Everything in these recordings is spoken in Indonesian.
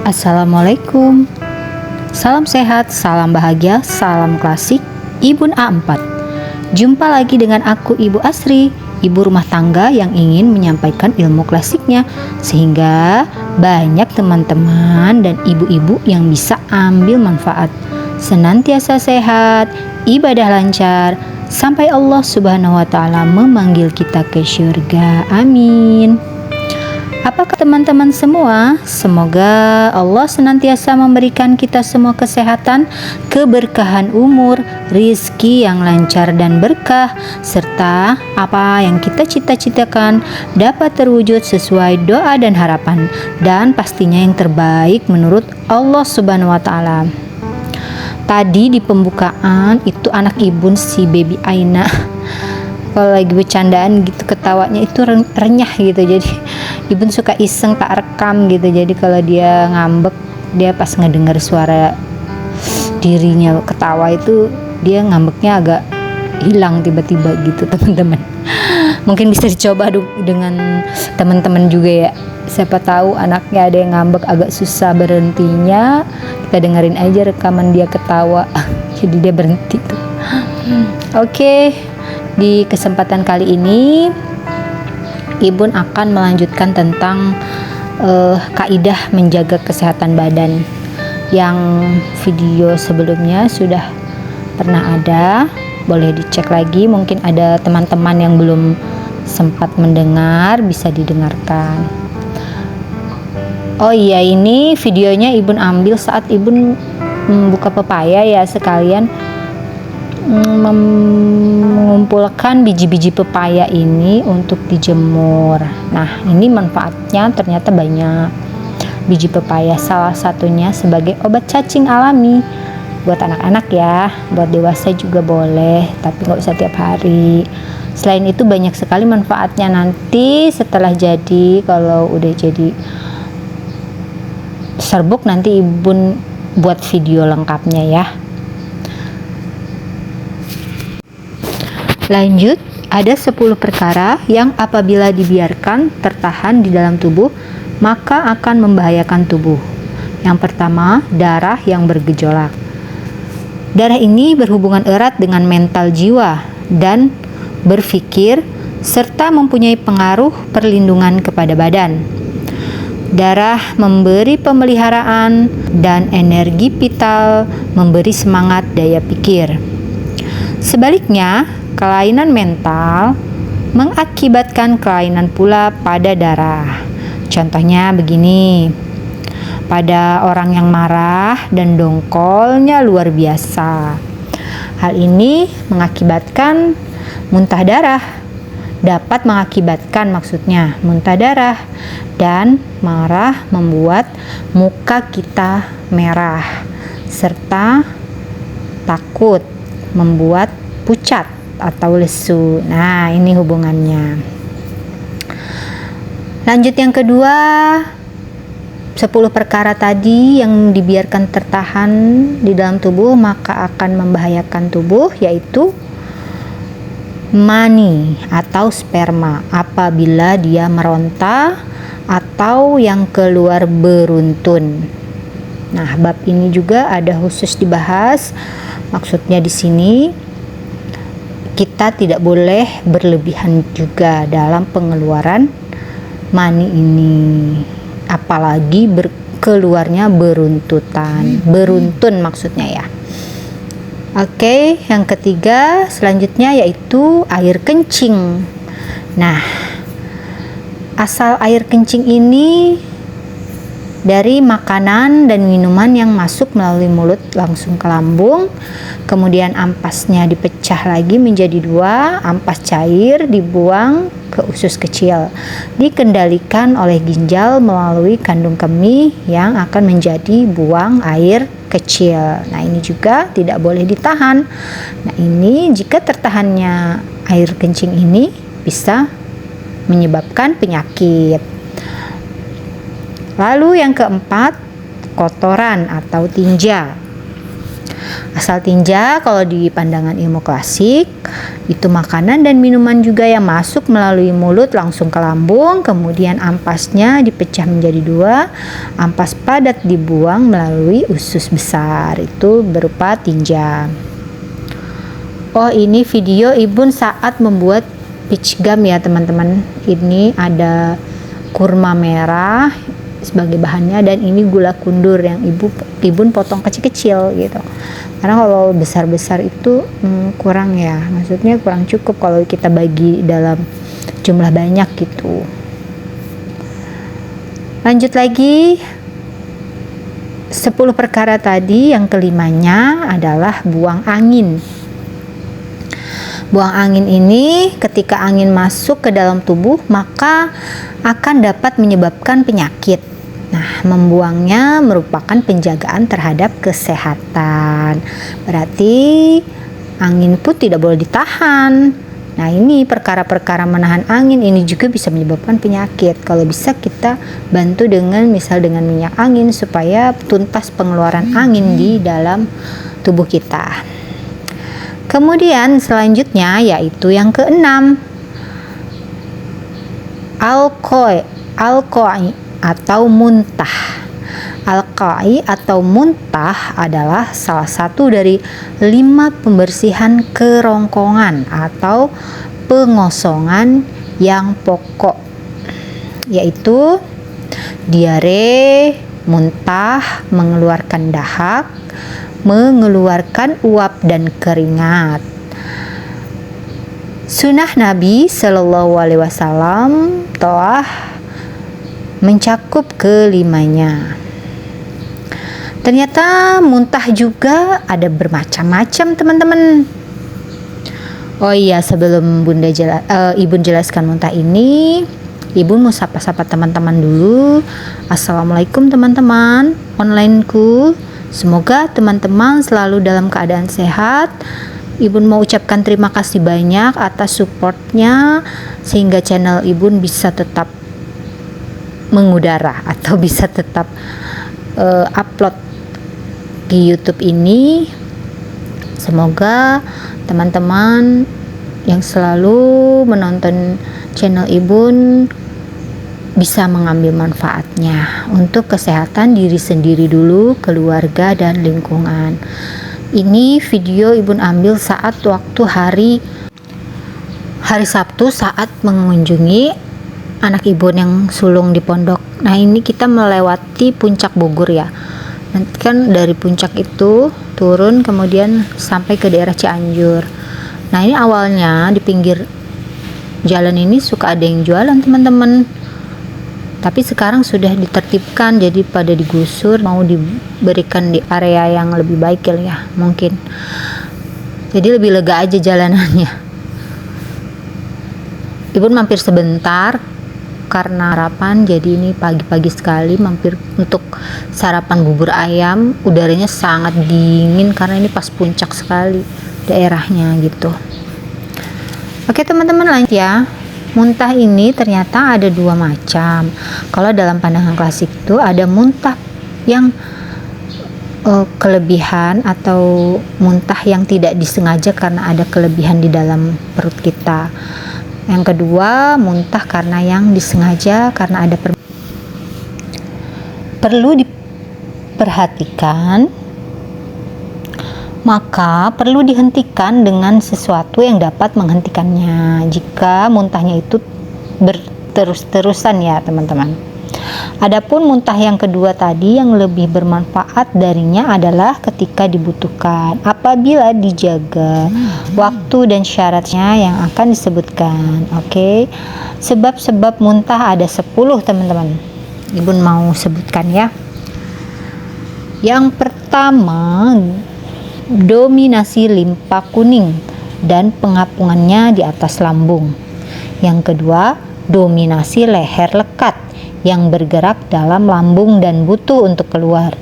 Assalamualaikum. Salam sehat, salam bahagia, salam klasik Ibun A4. Jumpa lagi dengan aku Ibu Asri, ibu rumah tangga yang ingin menyampaikan ilmu klasiknya sehingga banyak teman-teman dan ibu-ibu yang bisa ambil manfaat. Senantiasa sehat, ibadah lancar, sampai Allah Subhanahu wa Ta'ala memanggil kita ke syurga. Amin. Apakah teman-teman semua? Semoga Allah senantiasa memberikan kita semua kesehatan, keberkahan umur, rizki yang lancar dan berkah, serta apa yang kita cita-citakan dapat terwujud sesuai doa dan harapan, dan pastinya yang terbaik menurut Allah Subhanahu wa Ta'ala. Tadi di pembukaan itu anak ibun si baby Aina kalau lagi bercandaan gitu ketawanya itu renyah gitu, jadi ibun suka iseng tak rekam gitu, jadi kalau dia ngambek, dia pas ngedengar suara dirinya ketawa itu dia ngambeknya agak hilang tiba-tiba gitu teman-teman. Mungkin bisa dicoba dengan teman-teman juga ya, siapa tahu anaknya ada yang ngambek agak susah berhentinya, kita dengerin aja rekaman dia ketawa jadi dia berhenti tuh. Oke. Di kesempatan kali ini Ibun akan melanjutkan tentang kaidah menjaga kesehatan badan. Yang video sebelumnya sudah pernah ada, boleh dicek lagi, mungkin ada teman-teman yang belum sempat mendengar, bisa didengarkan. Oh iya, ini videonya Ibun ambil saat Ibun membuka pepaya ya, sekalian mengumpulkan biji-biji pepaya ini untuk dijemur. Nah, ini manfaatnya ternyata banyak. Biji pepaya salah satunya sebagai obat cacing alami buat anak-anak ya, buat dewasa juga boleh, tapi nggak usah tiap hari. Selain itu banyak sekali manfaatnya nanti setelah jadi, kalau udah jadi serbuk nanti Ibun buat video lengkapnya ya. Lanjut, ada 10 perkara yang apabila dibiarkan tertahan di dalam tubuh, maka akan membahayakan tubuh. Yang pertama, darah yang bergejolak. Darah ini berhubungan erat dengan mental jiwa dan berpikir, serta mempunyai pengaruh perlindungan kepada badan. Darah memberi pemeliharaan dan energi vital, memberi semangat daya pikir. Sebaliknya, kelainan mental mengakibatkan kelainan pula pada darah. Contohnya begini, pada orang yang marah dan dongkolnya luar biasa. Hal ini mengakibatkan muntah darah, dapat mengakibatkan maksudnya muntah darah, dan marah membuat muka kita merah, serta takut membuat pucat atau lesu. Nah, ini hubungannya. Lanjut yang kedua, 10 perkara tadi yang dibiarkan tertahan di dalam tubuh maka akan membahayakan tubuh, yaitu mani atau sperma apabila dia meronta atau yang keluar beruntun. Nah, bab ini juga ada khusus dibahas. Maksudnya di sini kita tidak boleh berlebihan juga dalam pengeluaran mani ini, apalagi keluarnya beruntun maksudnya ya. Oke, yang ketiga selanjutnya yaitu air kencing. Nah, asal air kencing ini dari makanan dan minuman yang masuk melalui mulut langsung ke lambung, kemudian ampasnya dipecah lagi menjadi 2, ampas cair dibuang ke usus kecil, dikendalikan oleh ginjal melalui kandung kemih yang akan menjadi buang air kecil. Nah, ini juga tidak boleh ditahan. Nah, ini jika tertahannya air kencing ini bisa menyebabkan penyakit. Lalu yang keempat, kotoran atau tinja. Asal tinja kalau di pandangan ilmu klasik itu makanan dan minuman juga yang masuk melalui mulut langsung ke lambung, kemudian ampasnya dipecah menjadi dua, ampas padat dibuang melalui usus besar, itu berupa tinja. Oh, ini video Ibun saat membuat peach gum ya teman-teman. Ini ada kurma merah sebagai bahannya, dan ini gula kundur yang Ibun potong kecil-kecil gitu. Karena kalau besar-besar itu kurang ya, maksudnya kurang cukup kalau kita bagi dalam jumlah banyak gitu. Lanjut lagi, 10 perkara tadi, yang kelimanya adalah buang angin. Buang angin ini ketika angin masuk ke dalam tubuh maka akan dapat menyebabkan penyakit. Nah, membuangnya merupakan penjagaan terhadap kesehatan. Berarti angin pun tidak boleh ditahan. Nah, ini perkara-perkara menahan angin ini juga bisa menyebabkan penyakit. Kalau bisa kita bantu dengan minyak angin supaya tuntas pengeluaran angin di dalam tubuh kita. Kemudian selanjutnya yaitu yang keenam, alqai atau muntah. Alqai atau muntah adalah salah satu dari 5 pembersihan kerongkongan atau pengosongan yang pokok, yaitu diare, muntah, mengeluarkan dahak, mengeluarkan uap dan keringat. Sunnah Nabi Shallallahu Alaihi Wasallam telah mencakup kelimanya. Ternyata muntah juga ada bermacam-macam teman-teman. Oh iya, sebelum Ibu jelaskan muntah ini, Ibu mau sapa-sapa teman-teman dulu. Assalamualaikum teman-teman onlineku. Semoga teman-teman selalu dalam keadaan sehat. Ibu mau ucapkan terima kasih banyak atas supportnya sehingga channel Ibu bisa tetap mengudara atau bisa tetap upload di YouTube ini. Semoga teman-teman yang selalu menonton channel Ibu bisa mengambil manfaatnya untuk kesehatan diri sendiri dulu, keluarga, dan lingkungan. Ini video Ibu ambil saat waktu hari Sabtu saat mengunjungi anak Ibu yang sulung di pondok. Nah, ini kita melewati puncak Bogor ya. Nanti kan dari puncak itu turun kemudian sampai ke daerah Cianjur. Nah, ini awalnya di pinggir jalan ini suka ada yang jualan teman-teman. Tapi sekarang sudah ditertibkan, jadi pada digusur, mau diberikan di area yang lebih baik ya mungkin. Jadi lebih lega aja jalanannya. Ibu mampir sebentar karena harapan, jadi ini pagi-pagi sekali mampir untuk sarapan bubur ayam. Udaranya sangat dingin karena ini pas puncak sekali daerahnya gitu. Oke teman-teman, lanjut ya. Muntah ini ternyata ada 2 macam. Kalau dalam pandangan klasik itu ada muntah yang kelebihan atau muntah yang tidak disengaja karena ada kelebihan di dalam perut kita. Yang kedua, muntah karena yang disengaja karena ada perlu diperhatikan, maka perlu dihentikan dengan sesuatu yang dapat menghentikannya jika muntahnya itu berterus-terusan ya teman-teman. Adapun muntah yang kedua tadi yang lebih bermanfaat darinya adalah ketika dibutuhkan apabila dijaga waktu dan syaratnya yang akan disebutkan. Oke. Sebab-sebab muntah ada 10 teman-teman. Ibu mau sebutkan ya. Yang pertama, dominasi limpa kuning dan pengapungannya di atas lambung. Yang kedua, dominasi leher lekat yang bergerak dalam lambung dan butuh untuk keluar.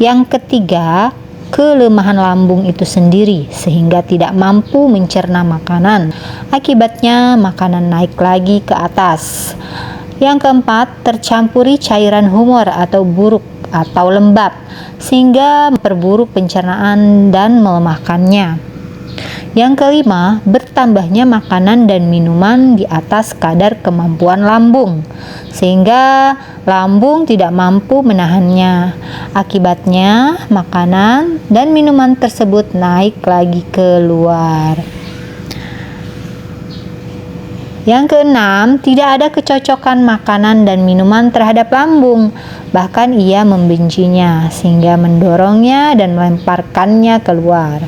Yang ketiga, kelemahan lambung itu sendiri sehingga tidak mampu mencerna makanan. Akibatnya makanan naik lagi ke atas. Yang keempat, tercampuri cairan humor atau buruk atau lembab, sehingga memperburuk pencernaan dan melemahkannya. Yang kelima, bertambahnya makanan dan minuman di atas kadar kemampuan lambung, sehingga lambung tidak mampu menahannya. Akibatnya, makanan dan minuman tersebut naik lagi keluar. Yang keenam, tidak ada kecocokan makanan dan minuman terhadap lambung, bahkan ia membencinya, sehingga mendorongnya dan melemparkannya keluar.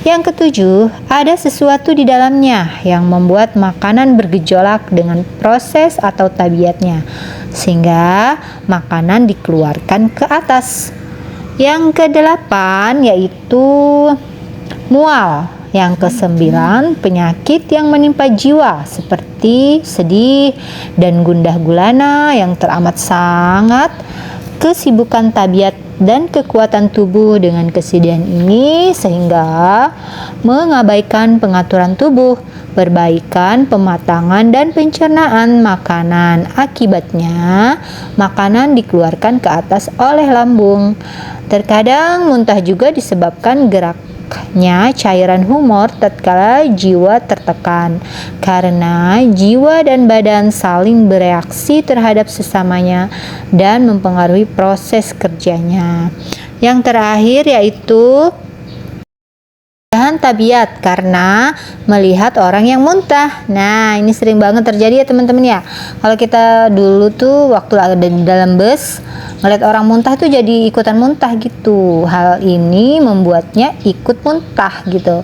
Yang ketujuh, ada sesuatu di dalamnya yang membuat makanan bergejolak dengan proses atau tabiatnya, sehingga makanan dikeluarkan ke atas. Yang kedelapan yaitu mual. Yang kesembilan, penyakit yang menimpa jiwa seperti sedih dan gundah gulana yang teramat sangat. Kesibukan tabiat dan kekuatan tubuh dengan kesedihan ini sehingga mengabaikan pengaturan tubuh, perbaikan pematangan dan pencernaan makanan. Akibatnya, makanan dikeluarkan ke atas oleh lambung. Terkadang muntah juga disebabkan geraknya cairan humor tatkala jiwa tertekan, karena jiwa dan badan saling bereaksi terhadap sesamanya dan mempengaruhi proses kerjanya. Yang terakhir yaitu tabiat karena melihat orang yang muntah. Nah, ini sering banget terjadi ya teman-teman ya. Kalau kita dulu tuh waktu ada di dalam bus ngeliat orang muntah tuh jadi ikutan muntah gitu. Hal ini membuatnya ikut muntah gitu.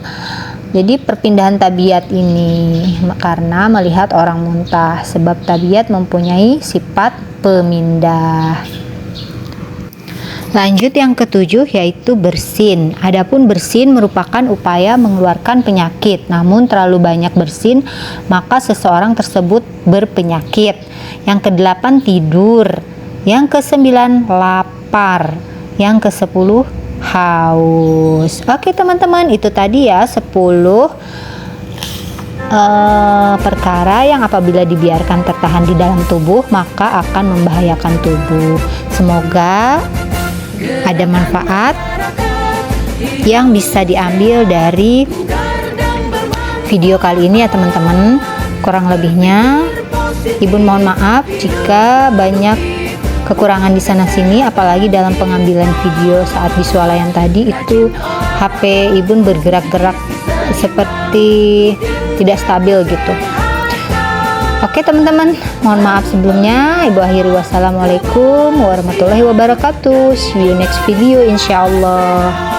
Jadi perpindahan tabiat ini karena melihat orang muntah, sebab tabiat mempunyai sifat pemindah. Lanjut yang ketujuh yaitu bersin. Adapun bersin merupakan upaya mengeluarkan penyakit. Namun terlalu banyak bersin maka seseorang tersebut berpenyakit. Yang kedelapan tidur. Yang kesembilan lapar. Yang kesepuluh haus. Oke teman-teman, itu tadi ya 10 perkara yang apabila dibiarkan tertahan di dalam tubuh maka akan membahayakan tubuh. Semoga ada manfaat yang bisa diambil dari video kali ini ya teman-teman. Kurang lebihnya Ibu mohon maaf jika banyak kekurangan di sana sini, apalagi dalam pengambilan video saat di swalayan tadi itu HP Ibu bergerak-gerak seperti tidak stabil gitu. Oke teman-teman, mohon maaf sebelumnya. Ibu akhiri wassalamualaikum warahmatullahi wabarakatuh. See you next video insyaallah.